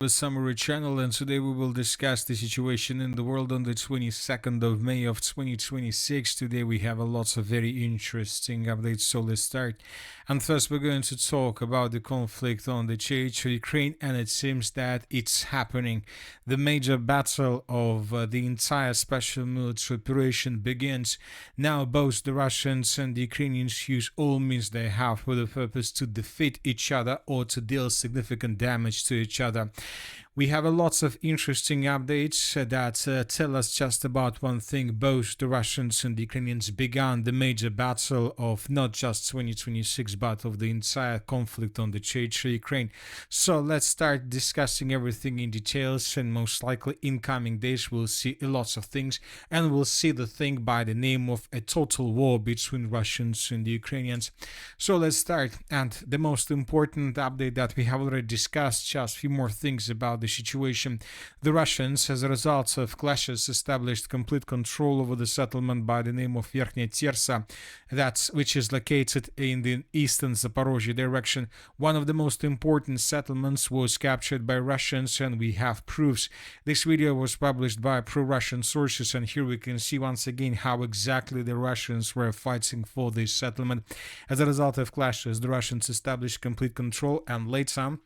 The summary channel, and today we will discuss the situation in the world on the 22nd of May of 2026. Today we have a lots of very interesting updates, so let's start. And first we're going to talk about the conflict on the territory of Ukraine, and it seems that it's happening. The major battle of the entire special military operation begins. Now both the Russians and the Ukrainians use all means they have for the purpose to defeat each other or to deal significant damage to each other. We have a lots of interesting updates that tell us just about one thing. Both the Russians and the Ukrainians began the major battle of not just 2026 but of the entire conflict on the territory of Ukraine. So let's start discussing everything in details, and most likely in coming days we'll see lots of things, and we'll see the thing by the name of a total war between Russians and the Ukrainians. So let's start, and the most important update that we have already discussed, just a few more things about the situation. The Russians, as a result of clashes, established complete control over the settlement by the name of Verkhnia Tersa, which is located in the eastern Zaporozhye direction. One of the most important settlements was captured by Russians, and we have proofs. This video was published by pro-Russian sources, and here we can see once again how exactly the Russians were fighting for this settlement. As a result of clashes, the Russians established complete control, and later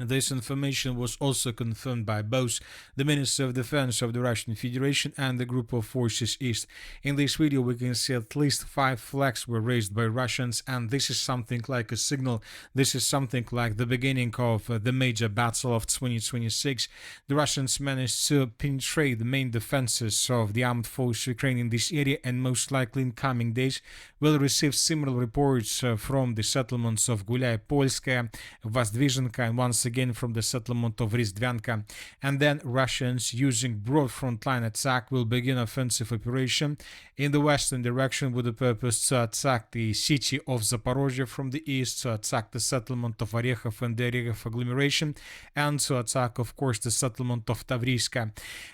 this information was also confirmed by both the Minister of Defense of the Russian Federation and the Group of Forces East. In this video we can see at least 5 flags were raised by Russians, and this is something like a signal. This is something like the beginning of the major battle of 2026. The Russians managed to penetrate the main defenses of the armed forces of Ukraine in this area, and most likely in coming days will receive similar reports from the settlements of Gulyaye Polskaya, Vozdvizhenka, and once again from the settlement of Rizdvyanka. And then Russians, using broad frontline attack, will begin offensive operation in the western direction with the purpose to attack the city of Zaporozhye from the east, to attack the settlement of Orekhov and the Orekhov agglomeration, and to attack, of course, the settlement of Tavriska.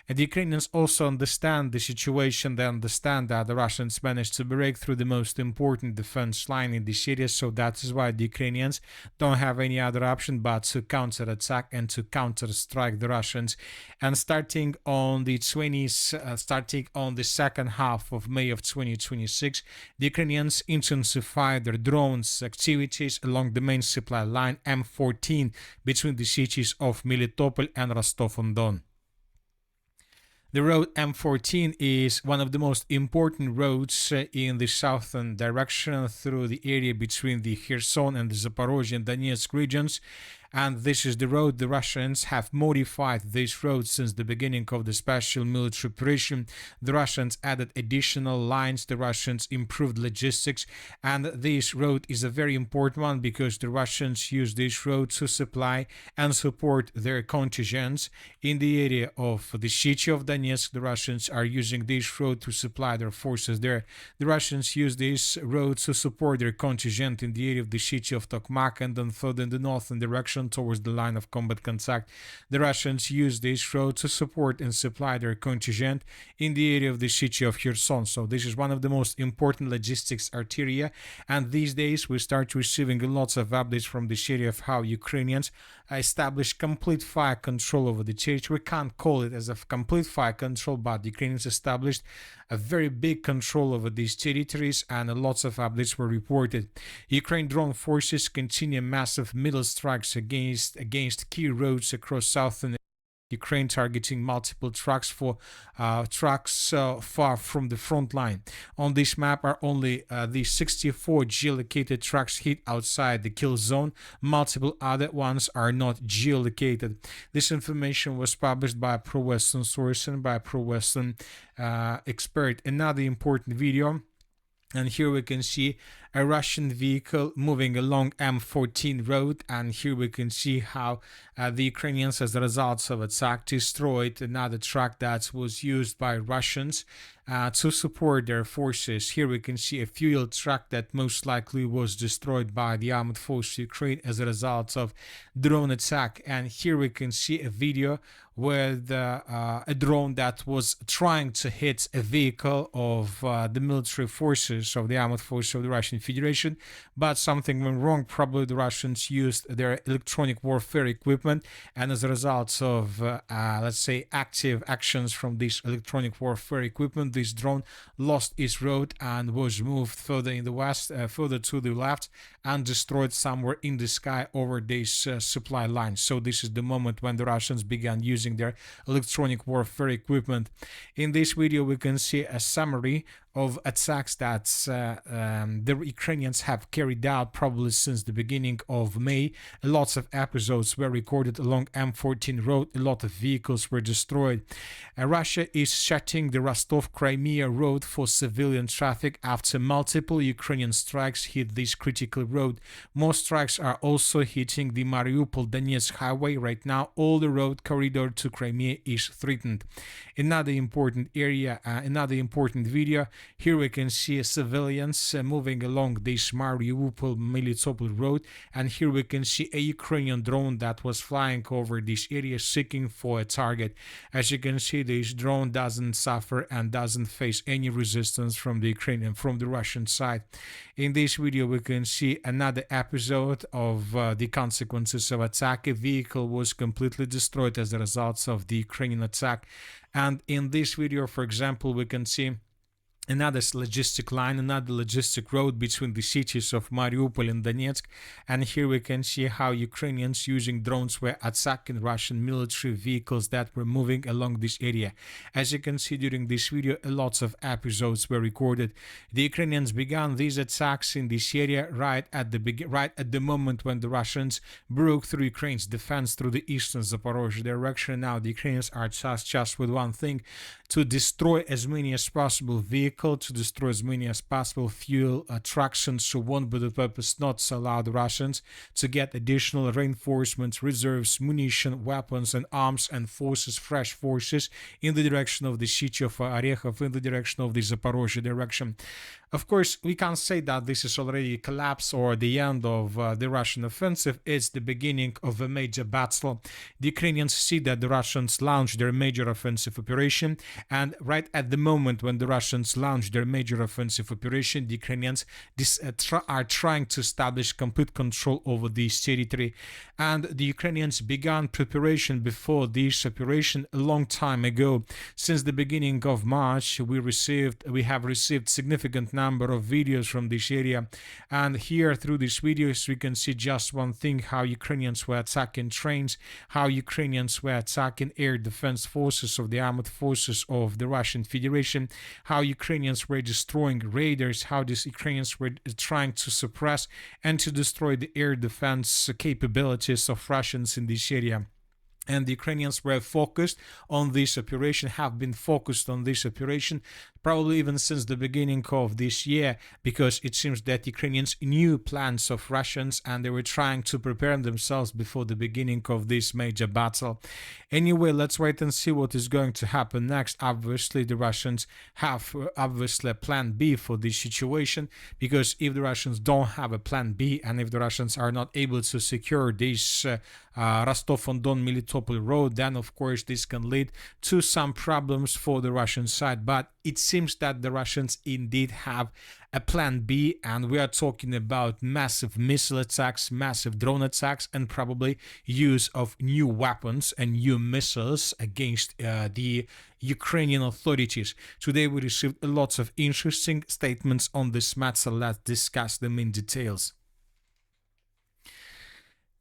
And the Ukrainians also understand the situation. They understand that the Russians managed to break through the most important defense line in this area, so that is why the Ukrainians don't have any other option but to counter-attack and to counter-strike the Russians. And starting on the second half of May of 2026, the Ukrainians intensified their drones activities along the main supply line M14 between the cities of Melitopol and Rostov-on-Don. The road M14 is one of the most important roads in the southern direction through the area between the Kherson and the Zaporozhye and Donetsk regions. And this is the road. The Russians have modified this road since the beginning of the special military operation. The Russians added additional lines, the Russians improved logistics, and this road is a very important one because the Russians use this road to supply and support their contingents in the area of the city of Donetsk. The Russians are using this road to supply their forces there. The Russians use this road to support their contingent in the area of the city of Tokmak, and then further in the northern direction towards the line of combat contact. The Russians use this road to support and supply their contingent in the area of the city of Kherson. So this is one of the most important logistics arteria, and these days we start receiving lots of updates from the area of how Ukrainians establish complete fire control over the territory. We can't call it as a complete fire control, but the Ukrainians established a very big control over these territories, and lots of updates were reported. Ukraine drone forces continue massive middle strikes against key roads across southern Ukraine, targeting multiple trucks far from the front line. On this map are only the 64 geolocated trucks hit outside the kill zone. Multiple other ones are not geolocated. This information was published by a pro-Western source and by a pro-Western expert. Another important video. And here we can see a Russian vehicle moving along M14 road, and here we can see how the Ukrainians, as a result of attack, destroyed another truck that was used by Russians to support their forces. Here we can see a fuel truck that most likely was destroyed by the armed forces of Ukraine as a result of drone attack. And here we can see a video with a drone that was trying to hit a vehicle of the military forces of the armed forces of the Russian Federation, but something went wrong. Probably the Russians used their electronic warfare equipment, and as a result of, let's say, active actions from this electronic warfare equipment, this drone lost its road and was moved further in the west, further to the left, and destroyed somewhere in the sky over this supply line. So this is the moment when the Russians began using their electronic warfare equipment. In this video, we can see a summary of attacks that the Ukrainians have carried out probably since the beginning of May. Lots of episodes were recorded along M14 road. A lot of vehicles were destroyed. Russia is shutting the Rostov-Crimea road for civilian traffic after multiple Ukrainian strikes hit this critical road. More strikes are also hitting the Mariupol-Donetsk highway. Right now, all the road corridor to Crimea is threatened. Another important area, another important video. Here we can see civilians moving along this Mariupol-Melitopol road, and here we can see a Ukrainian drone that was flying over this area seeking for a target. As you can see, this drone doesn't suffer and doesn't face any resistance from the Ukrainian, from the Russian side. In this video, we can see another episode of the consequences of attack. A vehicle was completely destroyed as a result of the Ukrainian attack. And in this video, for example, we can see another logistic line, another logistic road between the cities of Mariupol and Donetsk. And here we can see how Ukrainians using drones were attacking Russian military vehicles that were moving along this area. As you can see during this video, lots of episodes were recorded. The Ukrainians began these attacks in this area right at the moment when the Russians broke through Ukraine's defense through the eastern Zaporozhye direction. Now the Ukrainians are just with one thing: to destroy as many as possible vehicles, to destroy as many as possible fuel, trucks, and so on, with the purpose not to allow the Russians to get additional reinforcements, reserves, munition, weapons, and arms and forces, fresh forces, in the direction of the city of Orekhov, in the direction of the Zaporozhye direction. Of course, we can't say that this is already a collapse or the end of the Russian offensive. It's the beginning of a major battle. The Ukrainians see that the Russians launched their major offensive operation, and right at the moment when the Russians launched their major offensive operation, the Ukrainians are trying to establish complete control over this territory. And the Ukrainians began preparation before this operation a long time ago. Since the beginning of March, we have received significant number of videos from this area, and here through these videos we can see just one thing: how Ukrainians were attacking trains, how Ukrainians were attacking air defense forces of the armed forces of the Russian Federation, how Ukrainians were destroying raiders, how these Ukrainians were trying to suppress and to destroy the air defense capabilities of Russians in this area. And the Ukrainians were focused on this operation, have been focused on this operation, probably even since the beginning of this year, because it seems that Ukrainians knew plans of Russians and they were trying to prepare themselves before the beginning of this major battle. Anyway, let's wait and see what is going to happen next. Obviously, the Russians have obviously a plan B for this situation, because if the Russians don't have a plan B, and if the Russians are not able to secure this Rostov-on-Don Melitopol road, then of course this can lead to some problems for the Russian side. But it seems that the Russians indeed have a plan B, and we are talking about massive missile attacks, massive drone attacks, and probably use of new weapons and new missiles against the Ukrainian authorities. Today we received lots of interesting statements on this matter. Let's discuss them in details.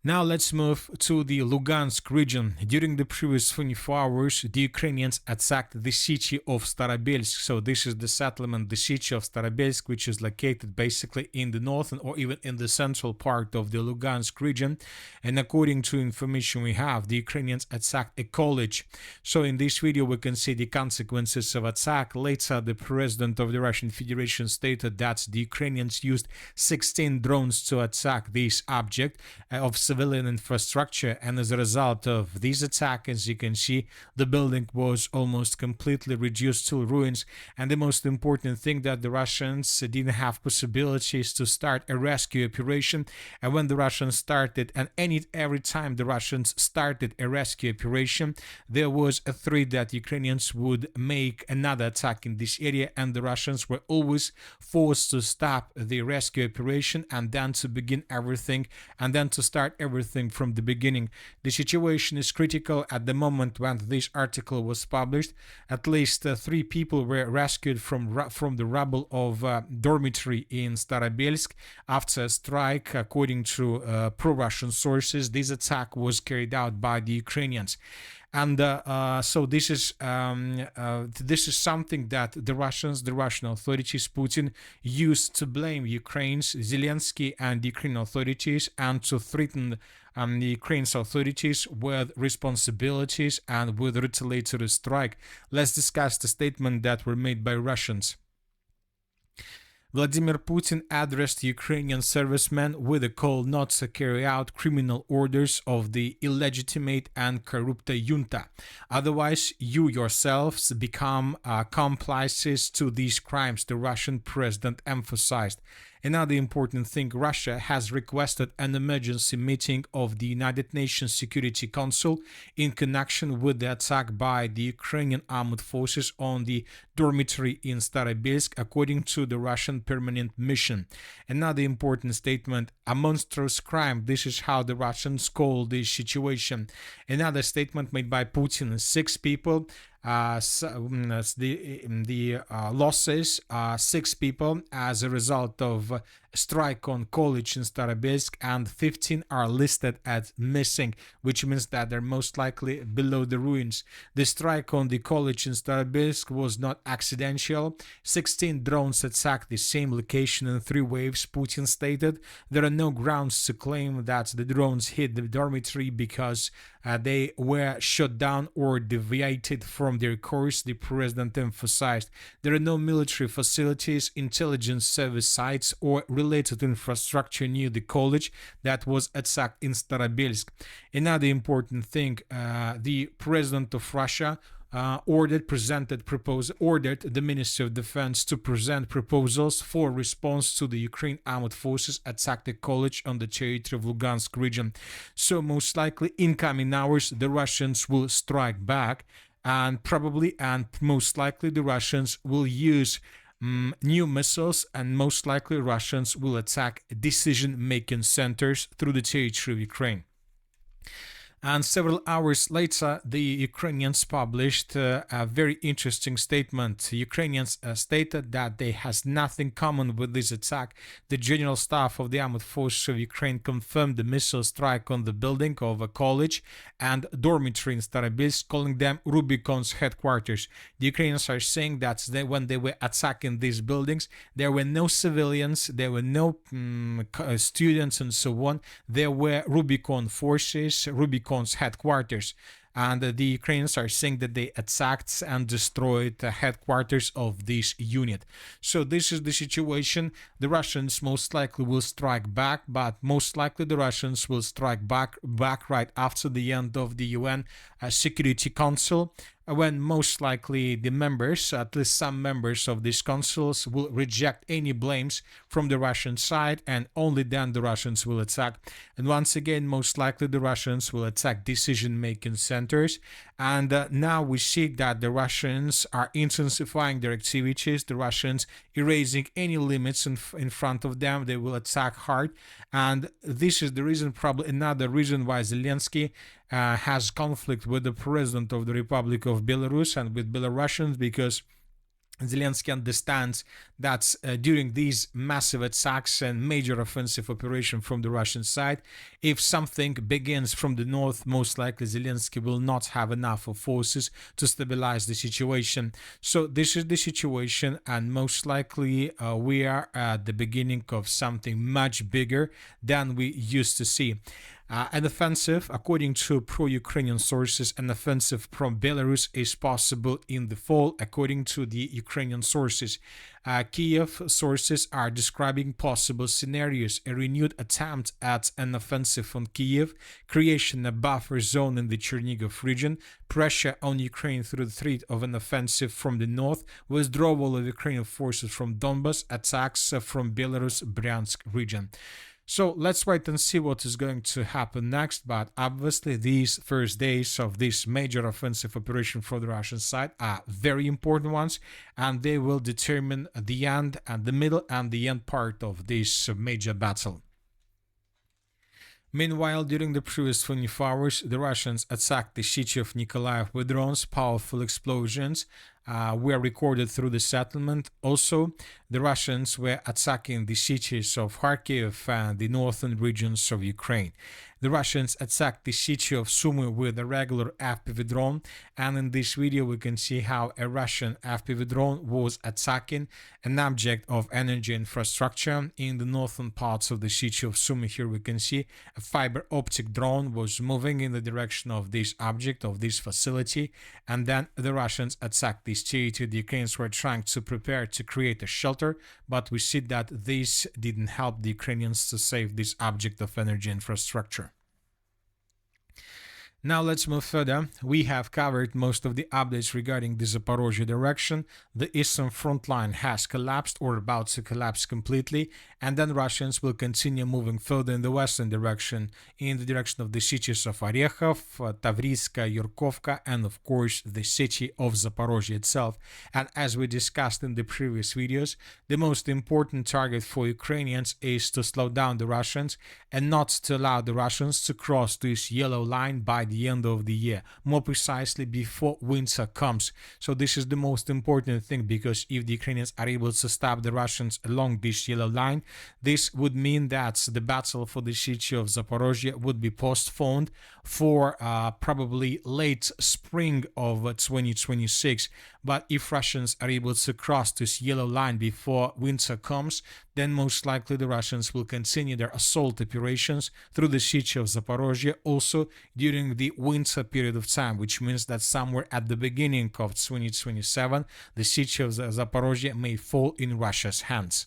Now let's move to the Lugansk region. During the previous 24 hours, the Ukrainians attacked the city of Starobelsk. So this is the settlement, the city of Starobelsk, which is located basically in the northern or even in the central part of the Lugansk region. And according to information we have, the Ukrainians attacked a college. So in this video, we can see the consequences of attack. Later, the president of the Russian Federation stated that the Ukrainians used 16 drones to attack this object of civilian infrastructure, and as a result of this attack, as you can see, the building was almost completely reduced to ruins. And the most important thing, that the Russians didn't have possibilities to start a rescue operation. And when the Russians started, and every time the Russians started a rescue operation, there was a threat that Ukrainians would make another attack in this area, and the Russians were always forced to stop the rescue operation and then to begin everything, and then to start everything from the beginning. The situation is critical at the moment when this article was published. At least 3 people were rescued from the rubble of a dormitory in Starobelsk after a strike. According to pro-Russian sources, this attack was carried out by the Ukrainians. And so this is something that the Russian authorities, Putin, used to blame Ukraine's Zelensky and the Ukrainian authorities, and to threaten the Ukraine's authorities with responsibilities and with retaliatory strike. Let's discuss the statement that were made by Russians. Vladimir Putin addressed Ukrainian servicemen with a call not to carry out criminal orders of the illegitimate and corrupt junta. Otherwise, you yourselves become complices to these crimes, the Russian president emphasized. Another important thing, Russia has requested an emergency meeting of the United Nations Security Council in connection with the attack by the Ukrainian armed forces on the dormitory in Starobelsk, according to the Russian permanent mission. Another important statement, a monstrous crime. This is how the Russians call this situation. Another statement made by Putin, 6 people. The losses are 6 people as a result of strike on college in Starobelsk, and 15 are listed as missing, which means that they're most likely below the ruins. The strike on the college in Starobelsk was not accidental. 16 drones attacked the same location in 3 waves, Putin stated. There are no grounds to claim that the drones hit the dormitory because they were shot down or deviated from their course, the president emphasized. There are no military facilities, intelligence service sites, or related infrastructure near the college that was attacked in Starobelsk. Another important thing, the president of Russia ordered the Ministry of Defense to present proposals for response to the Ukraine armed forces attacked the college on the territory of Lugansk region. So most likely in coming hours the Russians will strike back, and probably and most likely the Russians will use new missiles, and most likely Russians will attack decision-making centers through the territory of Ukraine. And several hours later, the Ukrainians published a very interesting statement. Ukrainians stated that they has nothing common with this attack. The General Staff of the Armed Forces of Ukraine confirmed the missile strike on the building of a college and dormitory in Starobelsk, calling them Rubicon's headquarters. The Ukrainians are saying that when they were attacking these buildings, there were no civilians, there were no students and so on. There were Rubicon forces, Rubicon's headquarters. And the Ukrainians are saying that they attacked and destroyed the headquarters of this unit. So this is the situation. The Russians most likely will strike back, but most likely the Russians will strike back right after the end of the UN Security Council, when most likely the members, at least some members of these councils, will reject any blames from the Russian side, and only then the Russians will attack. And once again, most likely the Russians will attack decision-making centers. And now we see that the Russians are intensifying their activities, the Russians erasing any limits in front of them. They will attack hard. And this is the reason, probably another reason, why Zelensky has conflict with the president of the Republic of Belarus and with Belarusians, because Zelensky understands that during these massive attacks and major offensive operation from the Russian side, if something begins from the north, most likely Zelensky will not have enough of forces to stabilize the situation. So this is the situation, and most likely we are at the beginning of something much bigger than we used to see. An offensive, according to pro-Ukrainian sources, an offensive from Belarus is possible in the fall, according to the Ukrainian sources. Kiev sources are describing possible scenarios: a renewed attempt at an offensive on Kiev, creation of a buffer zone in the Chernigov region, pressure on Ukraine through the threat of an offensive from the north, withdrawal of Ukrainian forces from Donbas, attacks from Belarus Bryansk region. So let's wait and see what is going to happen next. But obviously, these first days of this major offensive operation for the Russian side are very important ones, and they will determine the end and the middle and the end part of this major battle. Meanwhile, during the previous 24 hours, the Russians attacked the city of Nikolaev with drones. Powerful explosions were recorded through the settlement. Also, the Russians were attacking the cities of Kharkiv and the northern regions of Ukraine. The Russians attacked the city of Sumy with a regular FPV drone, and in this video we can see how a Russian FPV drone was attacking an object of energy infrastructure in the northern parts of the city of Sumy. Here we can see a fiber optic drone was moving in the direction of this object, of this facility, and then the Russians attacked this territory. The Ukrainians were trying to prepare to create a shelter, but we see that this didn't help the Ukrainians to save this object of energy infrastructure. Now let's move further. We have covered most of the updates regarding the Zaporozhye direction. The eastern front line has collapsed or about to collapse completely, and then Russians will continue moving further in the western direction, in the direction of the cities of Orekhov, Tavriska, Yurkovka, and of course the city of Zaporozhye itself. And as we discussed in the previous videos, the most important target for Ukrainians is to slow down the Russians and not to allow the Russians to cross this yellow line by the end of the year, more precisely before winter comes. So this is the most important thing, because if the Ukrainians are able to stop the Russians along this yellow line, this would mean that the battle for the city of Zaporozhye would be postponed for probably late spring of 2026. But if Russians are able to cross this yellow line before winter comes, then most likely the Russians will continue their assault operations through the city of Zaporozhye also during the winter period of time, which means that somewhere at the beginning of 2027, the city of Zaporozhye may fall in Russia's hands.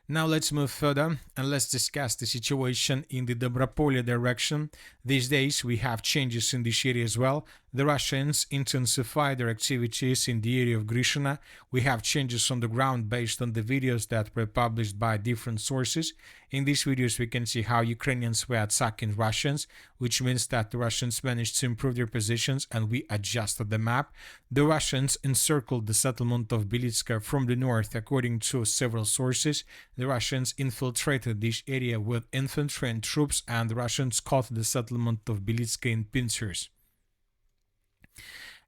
Now let's move further and let's discuss the situation in the Dobropolye direction. These days we have changes in this area as well. The Russians intensify their activities in the area of Grishina. We have changes on the ground based on the videos that were published by different sources. In these videos we can see how Ukrainians were attacking Russians, which means that the Russians managed to improve their positions and we adjusted the map. The Russians encircled the settlement of Belitska from the north, according to several sources. The Russians infiltrated this area with infantry and troops, and the Russians caught the settlement of Belitska in pincers.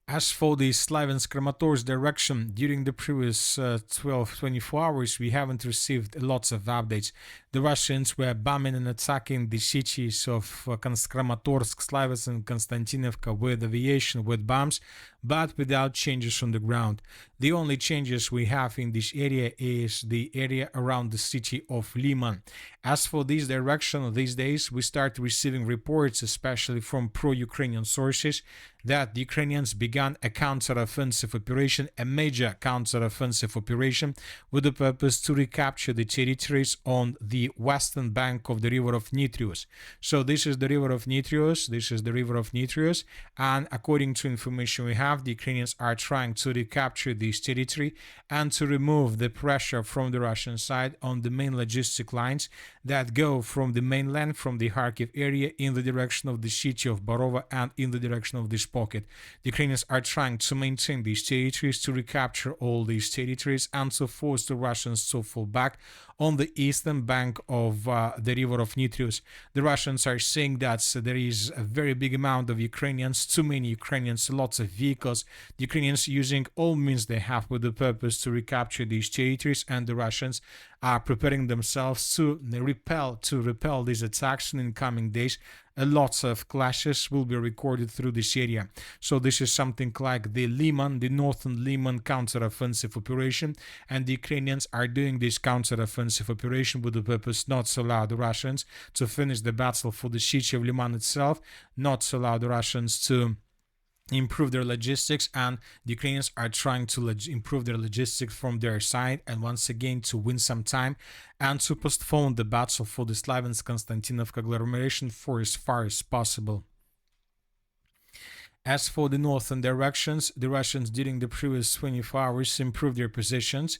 As for the Slaviansk-Kramatorsk direction, during the previous 24 hours, we haven't received lots of updates. The Russians were bombing and attacking the cities of Kramatorsk, Slavyansk, and Konstantinovka with aviation, with bombs, but without changes on the ground. The only changes we have in this area is the area around the city of Liman. As for this direction, these days we start receiving reports, especially from pro-Ukrainian sources, that the Ukrainians began a counter-offensive operation, a major counter-offensive operation, with the purpose to recapture the territories on the western bank of the river of Nitrius. So this is the river of Nitrius, and according to information we have, the Ukrainians are trying to recapture this territory and to remove the pressure from the Russian side on the main logistic lines that go from the mainland, from the Kharkiv area, in the direction of the city of Borova and in the direction of this pocket. The Ukrainians are trying to maintain these territories, to recapture all these territories, and to force the Russians to fall back on the eastern bank of the river of Nitrius. The Russians are saying that there is a very big amount of Ukrainians, too many Ukrainians, lots of vehicles. The Ukrainians using all means they have with the purpose to recapture these territories, and the Russians are preparing themselves to repel these attacks in coming days. Lots of clashes will be recorded through this area. So this is something like the northern Liman counter-offensive operation, and the Ukrainians are doing this counter-offensive operation with the purpose not to allow the Russians to finish the battle for the siege of Liman itself, not to allow the Russians to improve their logistics, and the Ukrainians are trying to improve their logistics from their side, and once again to win some time and to postpone the battle for the Slaviansk-Konstantinovka agglomeration for as far as possible. As for the northern directions, the Russians during the previous 24 hours improved their positions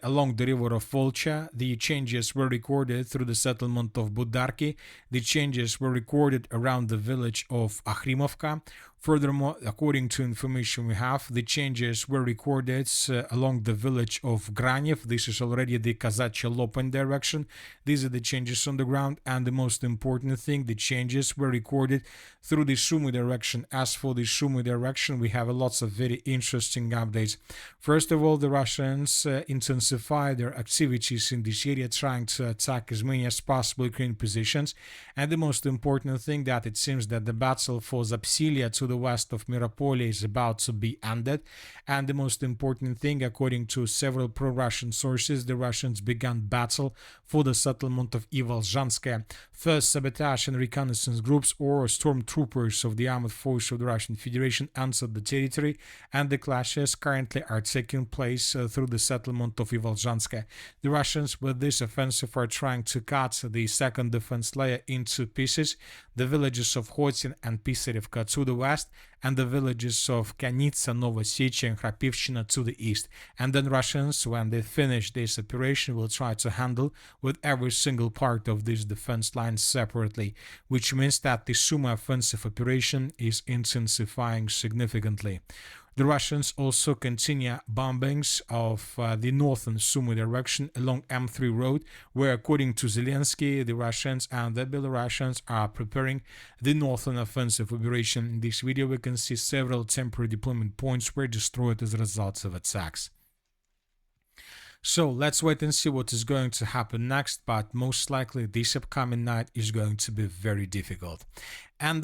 along the river of Volcha. The changes were recorded through the settlement of Budarki. The changes were recorded around the village of Akhrimovka. Furthermore, according to information we have, the changes were recorded along the village of Granev. This is already the Kazachya Lopan direction. These are the changes on the ground, and the most important thing, the changes were recorded through the Sumy direction. As for the Sumy direction, we have lots of very interesting updates. First of all, the Russians intensify their activities in this area, trying to attack as many as possible Ukrainian positions. And the most important thing, that it seems that the battle for Zapsilia to the west of Miropolye is about to be ended. And the most important thing, according to several pro-Russian sources, the Russians began battle for the settlement of Ivolzhanskaya. First, sabotage and reconnaissance groups or stormtroopers of the armed force of the Russian Federation entered the territory, and the clashes currently are taking place through the settlement of Ivolzhanskaya. The Russians, with this offensive, are trying to cut the second defense layer into pieces, the villages of Khotyn and Pisarevka to the west, and the villages of Kanitsa, Novosechia, and Krapivshina to the east. And then Russians, when they finish this operation, will try to handle with every single part of this defense line separately, which means that the Sumy offensive operation is intensifying significantly. The Russians also continue bombings of the northern Sumy direction along M3 road, where, according to Zelensky, the Russians and the Belarusians are preparing the northern offensive operation. In this video, we can see several temporary deployment points were destroyed as a result of attacks. So let's wait and see what is going to happen next, but most likely this upcoming night is going to be very difficult. And